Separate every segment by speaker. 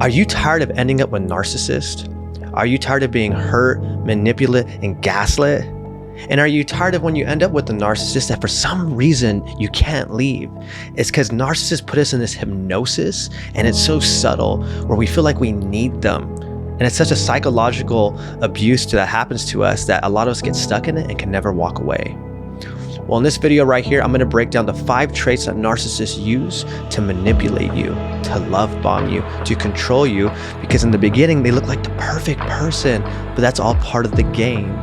Speaker 1: Are you tired of ending up with narcissists? Are you tired of being hurt, manipulated, and gaslit? And are you tired of when you end up with a narcissist that for some reason you can't leave? It's because narcissists put us in this hypnosis, and it's so subtle where we feel like we need them. And it's such a psychological abuse that happens to us that a lot of us get stuck in it and can never walk away. Well, in this video right here, I'm going to break down the 5 traits that narcissists use to manipulate you, to love bomb you, to control you, because in the beginning, they look like the perfect person, but that's all part of the game.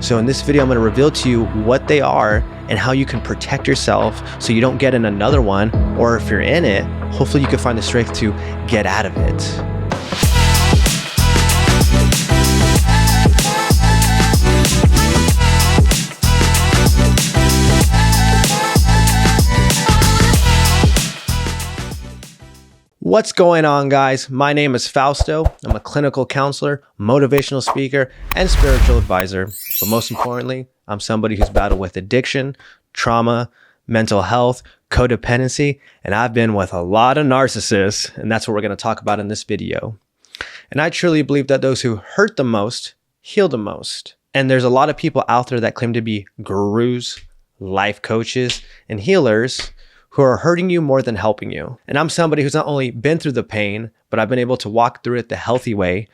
Speaker 1: So in this video, I'm going to reveal to you what they are and how you can protect yourself so you don't get in another one, or if you're in it, hopefully you can find the strength to get out of it. What's going on, guys? My name is Fausto. I'm a clinical counselor, motivational speaker, and spiritual advisor. But most importantly, I'm somebody who's battled with addiction, trauma, mental health, codependency, and I've been with a lot of narcissists, and that's what we're going to talk about in this video. And I truly believe that those who hurt the most heal the most. And there's a lot of people out there that claim to be gurus, life coaches, and healers who are hurting you more than helping you. And I'm somebody who's not only been through the pain, but I've been able to walk through it the healthy way,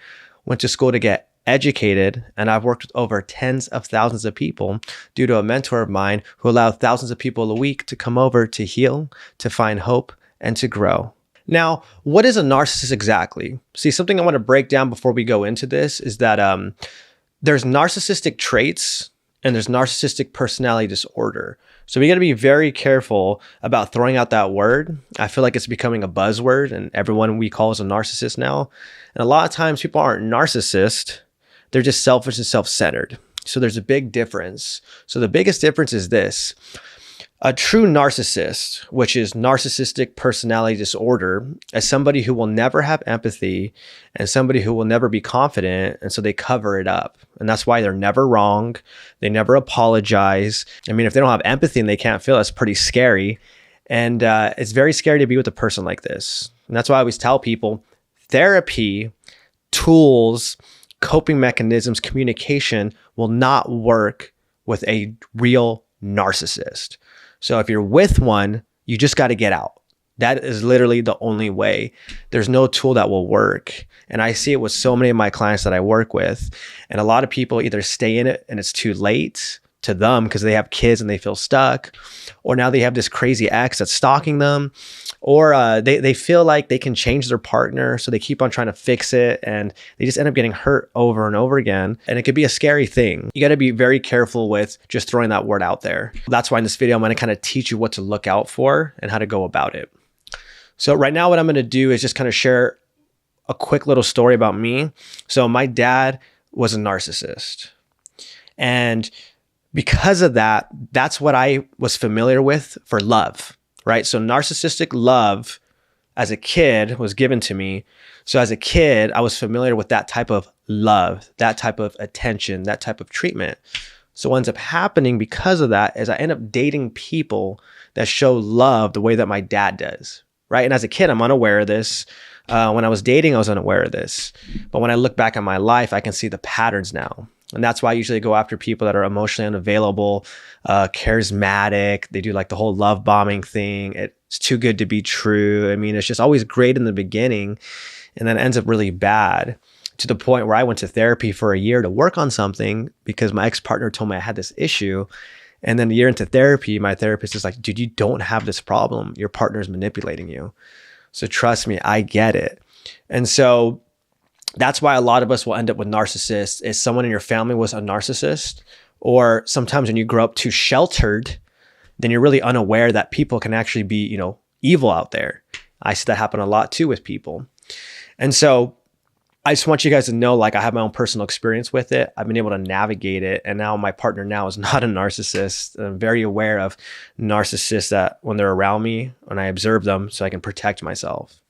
Speaker 1: went to school to get educated, and I've worked with over tens of thousands of people due to a mentor of mine who allowed thousands of people a week to come over to heal, to find hope, and to grow. Now, what is a narcissist exactly? See, something I want to break down before we go into this is that there's narcissistic traits and there's narcissistic personality disorder. So we got to be very careful about throwing out that word. I feel like it's becoming a buzzword and everyone we call is a narcissist now. And a lot of times people aren't narcissist. They're just selfish and self-centered. So there's a big difference. So the biggest difference is this. A true narcissist, which is narcissistic personality disorder, is somebody who will never have empathy and somebody who will never be confident. And so they cover it up. And that's why they're never wrong. They never apologize. I mean, if they don't have empathy and they can't feel, that's pretty scary. And it's very scary to be with a person like this. And that's why I always tell people therapy, tools, coping mechanisms, communication will not work with a real narcissist. So if you're with one, you just got to get out. That is literally the only way. There's no tool that will work. And I see it with so many of my clients that I work with. And a lot of people either stay in it and it's too late to them because they have kids and they feel stuck, or now they have this crazy ex that's stalking them, or they feel like they can change their partner. So they keep on trying to fix it and they just end up getting hurt over and over again. And it could be a scary thing. You got to be very careful with just throwing that word out there. That's why in this video, I'm going to kind of teach you what to look out for and how to go about it. So right now what I'm going to do is just kind of share a quick little story about me. So my dad was a narcissist. And because of that, that's what I was familiar with for love, right? So narcissistic love as a kid was given to me. So as a kid, I was familiar with that type of love, that type of attention, that type of treatment. So what ends up happening because of that is I end up dating people that show love the way that my dad does, right? And as a kid, I'm unaware of this. When I was dating, I was unaware of this. But when I look back on my life, I can see the patterns now. And that's why I usually go after people that are emotionally unavailable, charismatic. They do like the whole love bombing thing. It's too good to be true. I mean, it's just always great in the beginning and then it ends up really bad to the point where I went to therapy for a year to work on something because my ex-partner told me I had this issue. And then a year into therapy, my therapist is like, dude, you don't have this problem. Your partner is manipulating you. So trust me, I get it. And so that's why a lot of us will end up with narcissists is someone in your family was a narcissist, or sometimes when you grow up too sheltered, then you're really unaware that people can actually be, evil out there. I see that happen a lot too with people. And so I just want you guys to know, like, I have my own personal experience with it. I've been able to navigate it. And now my partner now is not a narcissist. I'm very aware of narcissists that when they're around me, when I observe them, so I can protect myself.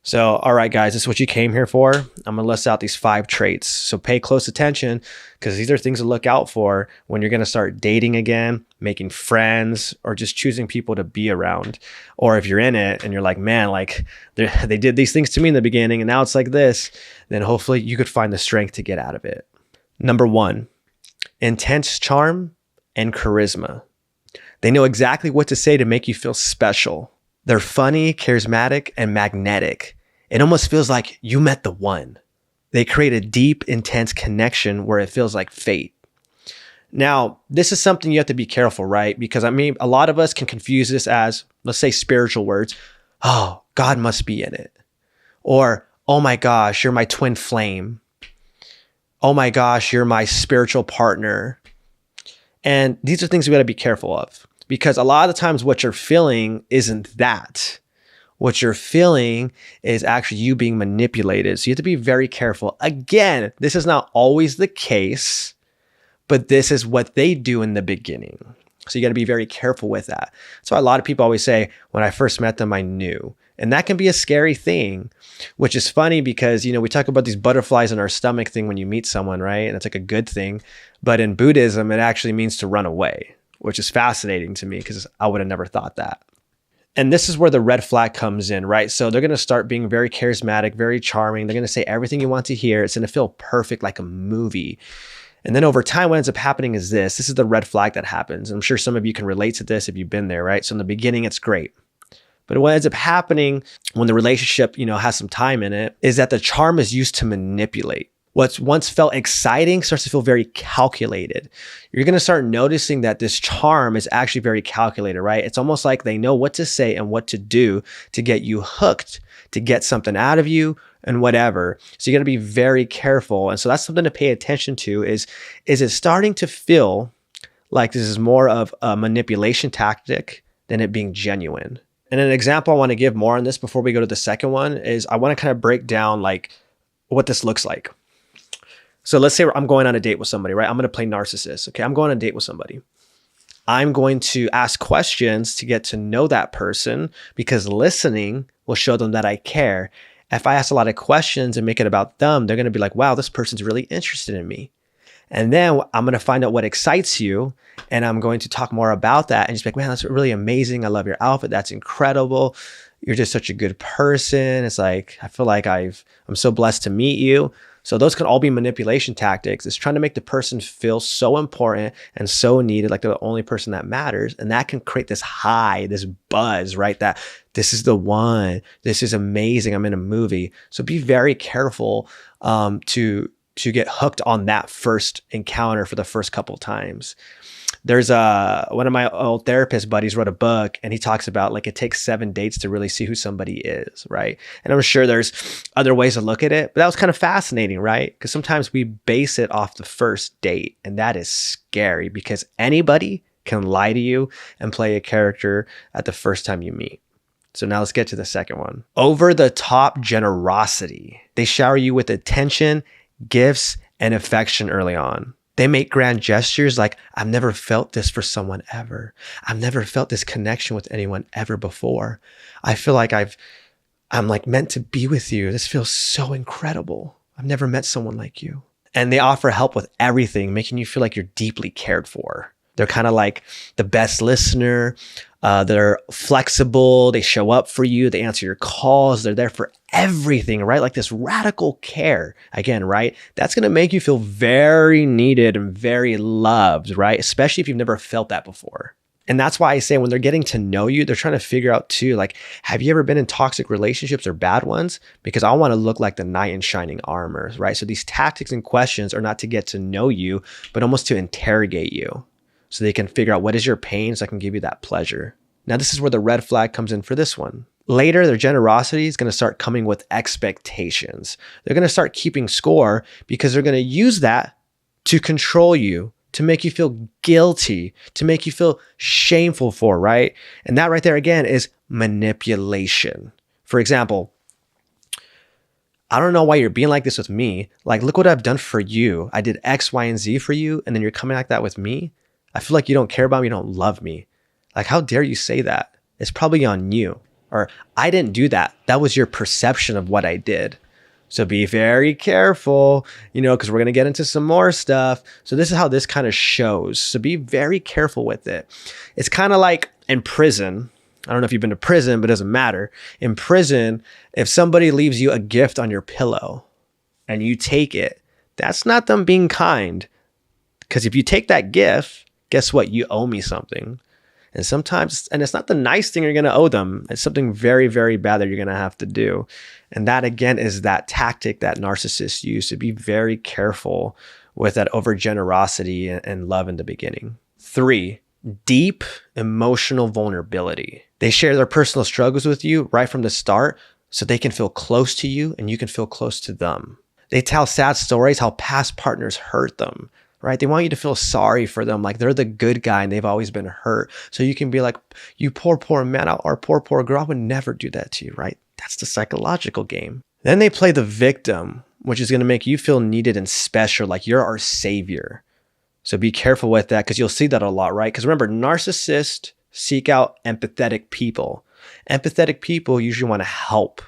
Speaker 1: So, all right, guys, this is what you came here for. I'm going to list out these 5 traits. So pay close attention because these are things to look out for when you're going to start dating again, making friends, or just choosing people to be around. Or if you're in it and you're like, man, like they did these things to me in the beginning and now it's like this, then hopefully you could find the strength to get out of it. Number 1, intense charm and charisma. They know exactly what to say to make you feel special. They're funny, charismatic, and magnetic. It almost feels like you met the one. They create a deep, intense connection where it feels like fate. Now, this is something you have to be careful, right? Because I mean, a lot of us can confuse this as, let's say, spiritual words. Oh, God must be in it. Or, oh my gosh, you're my twin flame. Oh my gosh, you're my spiritual partner. And these are things we got to be careful of. Because a lot of the times what you're feeling isn't that. What you're feeling is actually you being manipulated. So you have to be very careful. Again, this is not always the case, but this is what they do in the beginning. So you got to be very careful with that. That's why a lot of people always say, when I first met them, I knew. And that can be a scary thing, which is funny because, you know, we talk about these butterflies in our stomach thing when you meet someone, right? And it's like a good thing. But in Buddhism, it actually means to run away, which is fascinating to me because I would have never thought that. And this is where the red flag comes in, right? So they're going to start being very charismatic, very charming. They're going to say everything you want to hear. It's going to feel perfect like a movie. And then over time, what ends up happening is this is the red flag that happens. I'm sure some of you can relate to this if you've been there, right? So in the beginning, it's great. But what ends up happening when the relationship, you know, has some time in it is that the charm is used to manipulate. What's once felt exciting starts to feel very calculated. You're going to start noticing that this charm is actually very calculated, right? It's almost like they know what to say and what to do to get you hooked, to get something out of you and whatever. So you got to be very careful. And so that's something to pay attention to is it starting to feel like this is more of a manipulation tactic than it being genuine? And an example I want to give more on this before we go to the second one is I want to kind of break down like what this looks like. So let's say I'm going on a date with somebody, right? I'm going to play narcissist. Okay. I'm going on a date with somebody. I'm going to ask questions to get to know that person because listening will show them that I care. If I ask a lot of questions and make it about them, they're going to be like, wow, this person's really interested in me. And then I'm going to find out what excites you. And I'm going to talk more about that and just be like, man, that's really amazing. I love your outfit. That's incredible. You're just such a good person. It's like, I feel like I'm so blessed to meet you. So those can all be manipulation tactics. It's trying to make the person feel so important and so needed, like they're the only person that matters. And that can create this high, this buzz, right? That this is the one, this is amazing. I'm in a movie. So be very careful to get hooked on that first encounter for the first couple of times. There's one of my old therapist buddies wrote a book and he talks about like it takes 7 dates to really see who somebody is, right? And I'm sure there's other ways to look at it, but that was kind of fascinating, right? Because sometimes we base it off the first date and that is scary because anybody can lie to you and play a character at the first time you meet. So now let's get to the second one. Over the top generosity. They shower you with attention, gifts, and affection early on. They make grand gestures like, I've never felt this for someone ever. I've never felt this connection with anyone ever before. I feel like I'm like meant to be with you. This feels so incredible. I've never met someone like you. And they offer help with everything, making you feel like you're deeply cared for. They're kind of like the best listener. They're flexible. They show up for you. They answer your calls. They're there for everything, right? Like this radical care again, right? That's going to make you feel very needed and very loved, right? Especially if you've never felt that before. And that's why I say when they're getting to know you, they're trying to figure out too, like, have you ever been in toxic relationships or bad ones? Because I want to look like the knight in shining armor, right? So these tactics and questions are not to get to know you, but almost to interrogate you. So they can figure out what is your pain so I can give you that pleasure. Now, this is where the red flag comes in for this one. Later, their generosity is going to start coming with expectations. They're going to start keeping score because they're going to use that to control you, to make you feel guilty, to make you feel shameful for, right? And that right there, again, is manipulation. For example, I don't know why you're being like this with me. Like, look what I've done for you. I did X, Y, and Z for you, and then you're coming like that with me? I feel like you don't care about me, you don't love me. Like, how dare you say that? It's probably on you. Or I didn't do that. That was your perception of what I did. So be very careful, because we're going to get into some more stuff. So this is how this kind of shows. So be very careful with it. It's kind of like in prison. I don't know if you've been to prison, but it doesn't matter. In prison, if somebody leaves you a gift on your pillow and you take it, that's not them being kind. Because if you take that gift, guess what? You owe me something. And sometimes, and it's not the nice thing you're going to owe them. It's something very, very bad that you're going to have to do. And that, again, is that tactic that narcissists use. To be very careful with that over generosity and love in the beginning. 3, deep emotional vulnerability. They share their personal struggles with you right from the start so they can feel close to you and you can feel close to them. They tell sad stories how past partners hurt them. Right? They want you to feel sorry for them. Like they're the good guy and they've always been hurt. So you can be like, you poor, poor man or poor, poor girl. I would never do that to you, right? That's the psychological game. Then they play the victim, which is going to make you feel needed and special. Like you're our savior. So be careful with that because you'll see that a lot, right? Because remember, narcissists seek out empathetic people. Empathetic people usually want to help,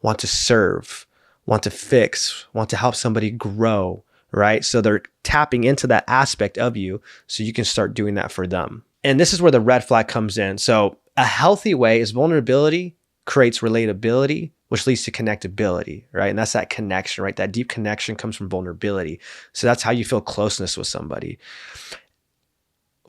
Speaker 1: want to serve, want to fix, want to help somebody grow. Right? So they're tapping into that aspect of you so you can start doing that for them. And this is where the red flag comes in. So a healthy way is vulnerability creates relatability, which leads to connectability, right? And that's that connection, right? That deep connection comes from vulnerability. So that's how you feel closeness with somebody.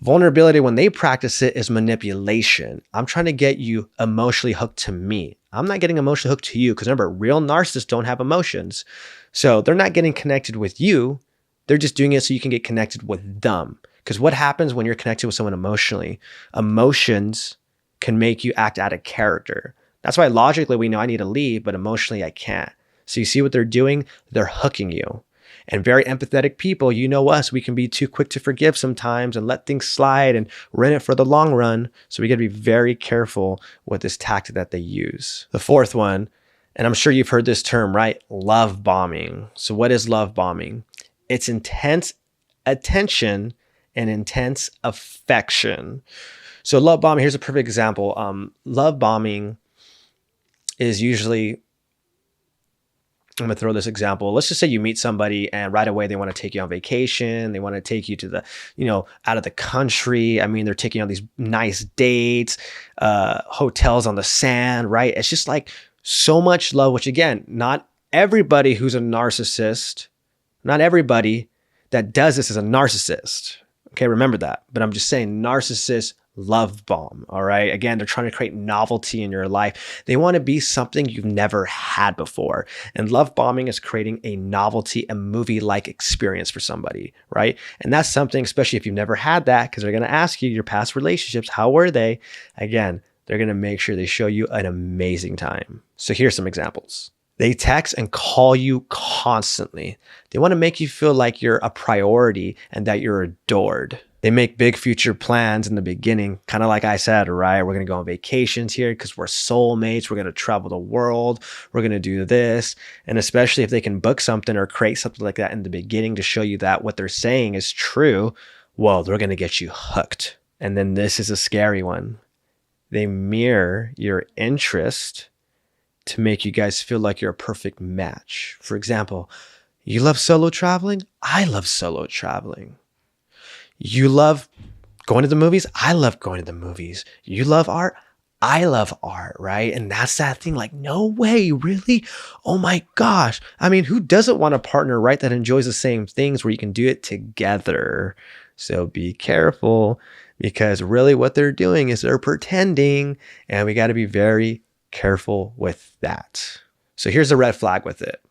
Speaker 1: Vulnerability, when they practice it, is manipulation. I'm trying to get you emotionally hooked to me. I'm not getting emotionally hooked to you because remember, real narcissists don't have emotions. So they're not getting connected with you. They're just doing it so you can get connected with them. Because what happens when you're connected with someone emotionally? Emotions can make you act out of character. That's why logically we know I need to leave, but emotionally I can't. So you see what they're doing? They're hooking you. And very empathetic people, you know us, we can be too quick to forgive sometimes and let things slide and we're in it for the long run. So we got to be very careful with this tactic that they use. The 4th one, and I'm sure you've heard this term, right? Love bombing. So what is love bombing? It's intense attention and intense affection. So love bombing, here's a perfect example. Love bombing is usually, I'm going to throw this example. Let's just say you meet somebody and right away they want to take you on vacation. They want to take you to the, out of the country. I mean, they're taking you on these nice dates, hotels on the sand, right? It's just like so much love, which again, not everybody who's a narcissist, not everybody that does this is a narcissist. Okay, remember that. But I'm just saying narcissists love bomb, all right? Again, they're trying to create novelty in your life. They want to be something you've never had before. And love bombing is creating a novelty, a movie-like experience for somebody, right? And that's something, especially if you've never had that, because they're going to ask you your past relationships, how were they? Again, they're going to make sure they show you an amazing time. So here's some examples. They text and call you constantly. They want to make you feel like you're a priority and that you're adored. They make big future plans in the beginning, kind of like I said, right? We're going to go on vacations here because we're soulmates. We're going to travel the world. We're going to do this. And especially if they can book something or create something like that in the beginning to show you that what they're saying is true, well, they're going to get you hooked. And then this is a scary one. They mirror your interest to make you guys feel like you're a perfect match. For example, you love solo traveling? I love solo traveling. You love going to the movies? I love going to the movies. You love art? I love art, right? And that's that thing like, no way, really? Oh my gosh. I mean, who doesn't want a partner, right, that enjoys the same things where you can do it together? So be careful because really what they're doing is they're pretending and we got to be very careful with that. So here's the red flag with it.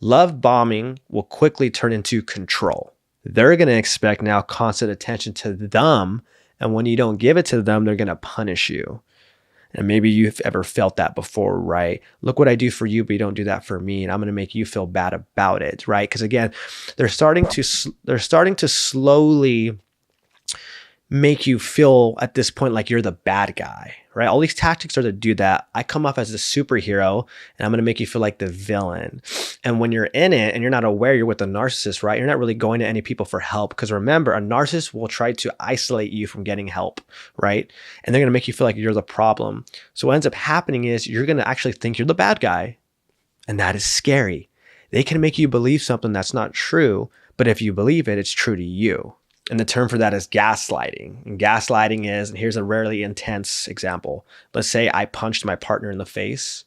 Speaker 1: Love bombing will quickly turn into control. They're going to expect now constant attention to them. And when you don't give it to them, they're going to punish you. And maybe you've ever felt that before, right? Look what I do for you, but you don't do that for me. And I'm going to make you feel bad about it, right? Because again, they're starting to slowly make you feel at this point like you're the bad guy, right? All these tactics are to do that. I come off as the superhero and I'm going to make you feel like the villain. And when you're in it and you're not aware you're with a narcissist, right? You're not really going to any people for help. Because remember, a narcissist will try to isolate you from getting help, right? And they're going to make you feel like you're the problem. So what ends up happening is you're going to actually think you're the bad guy. And that is scary. They can make you believe something that's not true, but if you believe it, it's true to you. And the term for that is gaslighting. And gaslighting is, and here's a rarely intense example. Let's say I punched my partner in the face.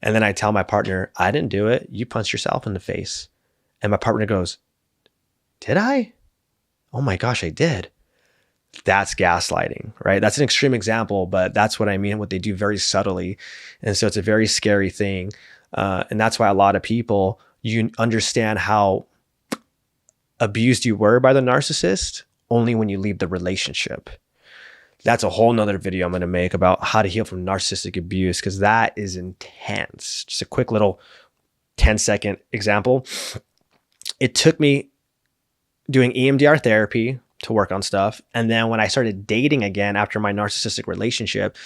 Speaker 1: And then I tell my partner, I didn't do it. You punched yourself in the face. And my partner goes, did I? Oh my gosh, I did. That's gaslighting, right? That's an extreme example, but that's what I mean, what they do very subtly. And so it's a very scary thing. And that's why a lot of people, you understand how abused you were by the narcissist only when you leave the relationship. That's a whole nother video I'm going to make about how to heal from narcissistic abuse, because that is intense. Just a quick little 10-second example. It took me doing EMDR therapy to work on stuff. And then when I started dating again after my narcissistic relationship,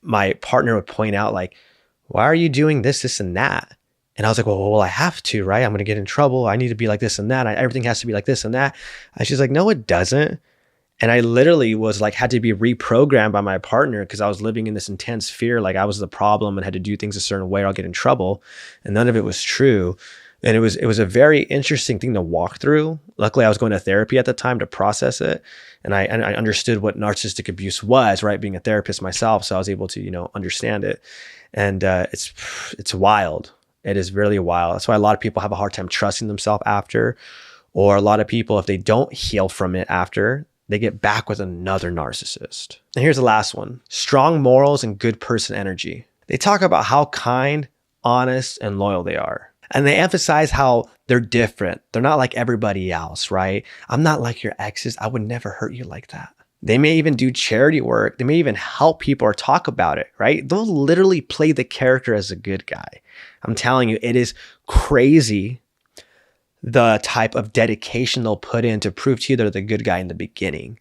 Speaker 1: my partner would point out like, why are you doing this, this, and that? And I was like, well, I have to, right? I'm going to get in trouble. I need to be like this and that. Everything has to be like this and that. And she's like, no, it doesn't. And I literally was like, had to be reprogrammed by my partner because I was living in this intense fear. Like I was the problem and had to do things a certain way or I'll get in trouble. And none of it was true. And it was a very interesting thing to walk through. Luckily, I was going to therapy at the time to process it. And I understood what narcissistic abuse was, right? Being a therapist myself. So I was able to, understand it. And it's wild. It is really wild. That's why a lot of people have a hard time trusting themselves after, or a lot of people, if they don't heal from it after, they get back with another narcissist. And here's the last one. Strong morals and good person energy. They talk about how kind, honest, and loyal they are. And they emphasize how they're different. They're not like everybody else, right? I'm not like your exes. I would never hurt you like that. They may even do charity work. They may even help people or talk about it, right? They'll literally play the character as a good guy. I'm telling you, it is crazy the type of dedication they'll put in to prove to you they're the good guy in the beginning.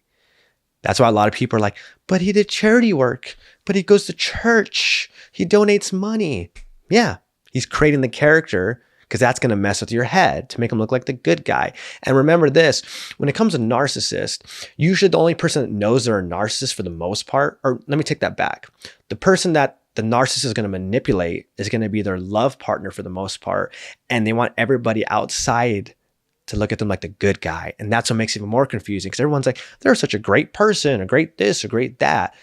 Speaker 1: That's why a lot of people are like, but he did charity work, but he goes to church, he donates money. Yeah, he's creating the character because that's going to mess with your head to make him look like the good guy. And remember this, when it comes to narcissist, usually the only person that knows they're a narcissist for the most part, or let me take that back. The person that the narcissist is going to manipulate is going to be their love partner for the most part. And they want everybody outside to look at them like the good guy. And that's what makes it even more confusing because everyone's like, they're such a great person, a great this, a great that.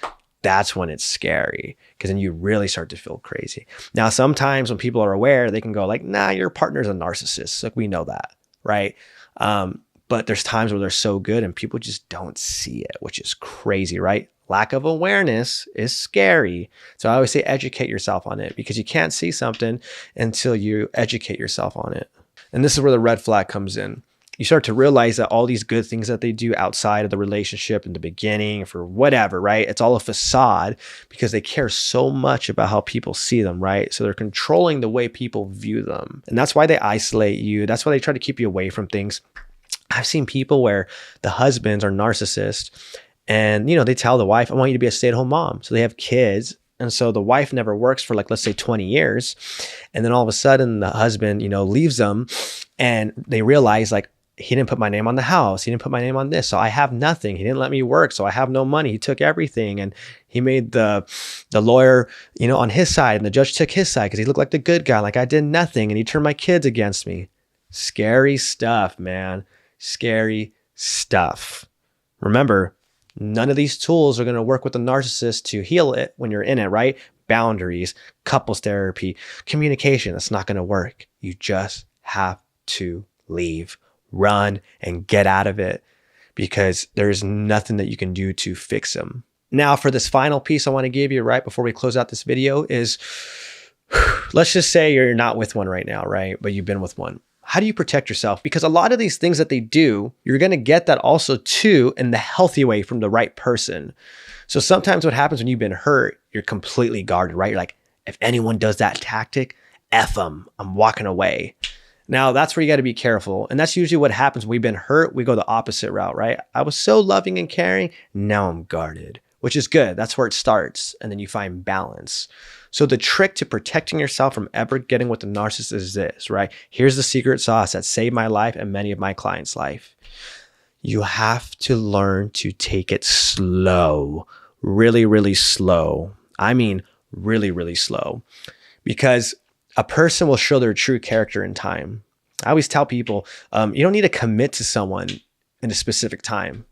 Speaker 1: That's when it's scary because then you really start to feel crazy. Now, sometimes when people are aware, they can go like, nah, your partner's a narcissist. Like we know that, right? But there's times where they're so good and people just don't see it, which is crazy, right? Lack of awareness is scary. So I always say educate yourself on it because you can't see something until you educate yourself on it. And this is where the red flag comes in. You start to realize that all these good things that they do outside of the relationship in the beginning for whatever, right? It's all a facade because they care so much about how people see them, right? So they're controlling the way people view them. And that's why they isolate you. That's why they try to keep you away from things. I've seen people where the husbands are narcissists and, they tell the wife, I want you to be a stay-at-home mom. So they have kids. And so the wife never works for like, let's say 20 years. And then all of a sudden the husband, leaves them and they realize like, he didn't put my name on the house. He didn't put my name on this. So I have nothing. He didn't let me work. So I have no money. He took everything. And he made the lawyer, on his side and the judge took his side because he looked like the good guy. Like I did nothing. And he turned my kids against me. Scary stuff, man. Scary stuff. Remember, none of these tools are going to work with the narcissist to heal it when you're in it, right? Boundaries, couples therapy, communication. That's not going to work. You just have to leave, run, and get out of it because there's nothing that you can do to fix them. Now, for this final piece I want to give you right before we close out this video is, let's just say you're not with one right now, right? But you've been with one. How do you protect yourself? Because a lot of these things that they do, you're going to get that also too in the healthy way from the right person. So sometimes what happens when you've been hurt, you're completely guarded, right? You're like, if anyone does that tactic, F them, I'm walking away. Now that's where you got to be careful. And that's usually what happens when we've been hurt. We go the opposite route, right? I was so loving and caring. Now I'm guarded. which is good. That's where it starts. And then you find balance. So the trick to protecting yourself from ever getting with the narcissist is this, right? Here's the secret sauce that saved my life and many of my clients' life. You have to learn to take it slow, really, really slow. I mean, really, really slow, because a person will show their true character in time. I always tell people, you don't need to commit to someone in a specific time.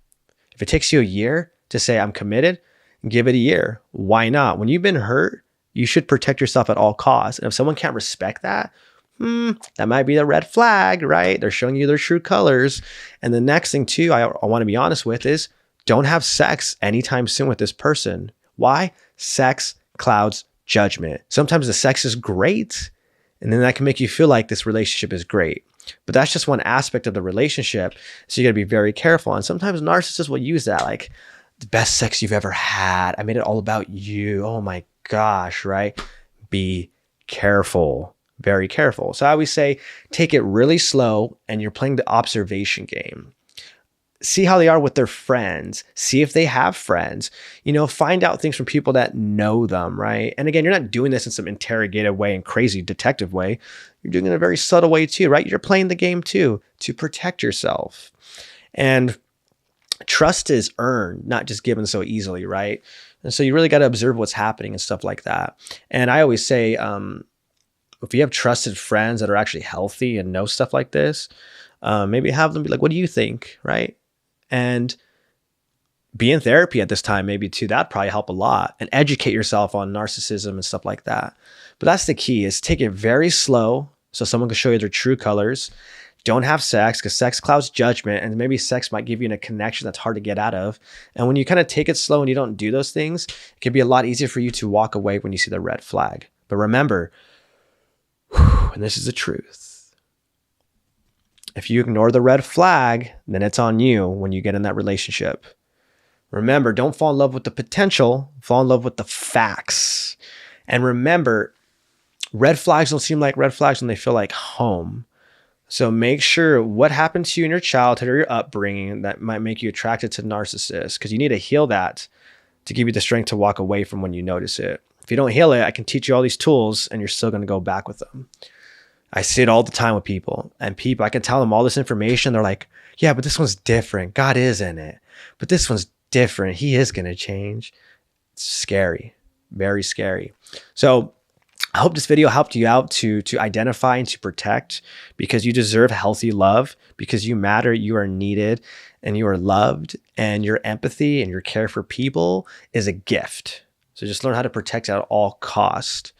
Speaker 1: If it takes you a year to say I'm committed, give it a year. Why not? When you've been hurt, you should protect yourself at all costs. And if someone can't respect that, that might be the red flag, right? They're showing you their true colors. And the next thing too, I want to be honest with is don't have sex anytime soon with this person. Why? Sex clouds judgment. Sometimes the sex is great, and then that can make you feel like this relationship is great. But that's just one aspect of the relationship. So you got to be very careful. And sometimes narcissists will use that, like the best sex you've ever had. I made it all about you. Oh my gosh, right? Be careful, very careful. So I always say, take it really slow, and you're playing the observation game. See how they are with their friends. See if they have friends. Find out things from people that know them, right? And again, you're not doing this in some interrogative way and crazy detective way. You're doing it in a very subtle way too, right? You're playing the game too to protect yourself. And trust is earned, not just given so easily, right? And so you really got to observe what's happening and stuff like that. And I always say, if you have trusted friends that are actually healthy and know stuff like this, maybe have them be like, what do you think, right? And be in therapy at this time, maybe too. That'd probably help a lot, and educate yourself on narcissism and stuff like that. But that's the key, is take it very slow so someone can show you their true colors. Don't have sex, because sex clouds judgment, and maybe sex might give you a connection that's hard to get out of. And when you kind of take it slow and you don't do those things, it can be a lot easier for you to walk away when you see the red flag. But remember, and this is the truth, if you ignore the red flag, then it's on you when you get in that relationship. Remember, don't fall in love with the potential, fall in love with the facts. And remember, red flags don't seem like red flags when they feel like home. So make sure what happened to you in your childhood or your upbringing that might make you attracted to narcissists, because you need to heal that to give you the strength to walk away from when you notice it. If you don't heal it, I can teach you all these tools and you're still going to go back with them. I see it all the time with people, and I can tell them all this information. They're like, yeah, but this one's different. God is in it, but this one's different. He is going to change. It's scary, very scary. So I hope this video helped you out to identify and to protect, because you deserve healthy love, because you matter, you are needed, and you are loved, and your empathy and your care for people is a gift. So just learn how to protect at all costs.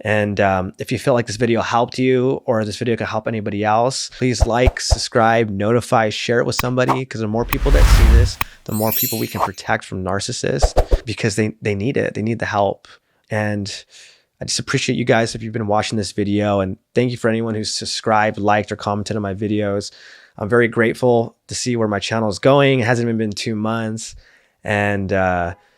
Speaker 1: And if you feel like this video helped you, or this video can help anybody else, please like, subscribe, notify, share it with somebody, because the more people that see this, the more people we can protect from narcissists, because they need it. They need the help. And I just appreciate you guys if you've been watching this video, and thank you for anyone who's subscribed, liked, or commented on my videos. I'm very grateful to see where my channel is going. It hasn't even been 2 months. And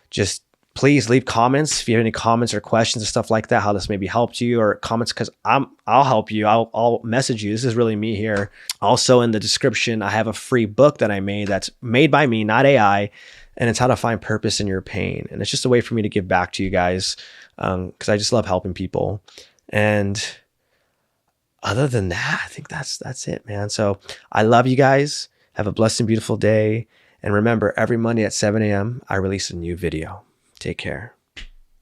Speaker 1: just please leave comments if you have any comments or questions and stuff like that, how this maybe helped you, or comments, because I'll help you. I'll message you. This is really me here. Also in the description, I have a free book that I made that's made by me, not AI, and it's how to find purpose in your pain. And it's just a way for me to give back to you guys, because I just love helping people. And other than that, I think that's it, man. So I love you guys. Have a blessed and beautiful day. And remember, every Monday at 7 a.m., I release a new video. Take care.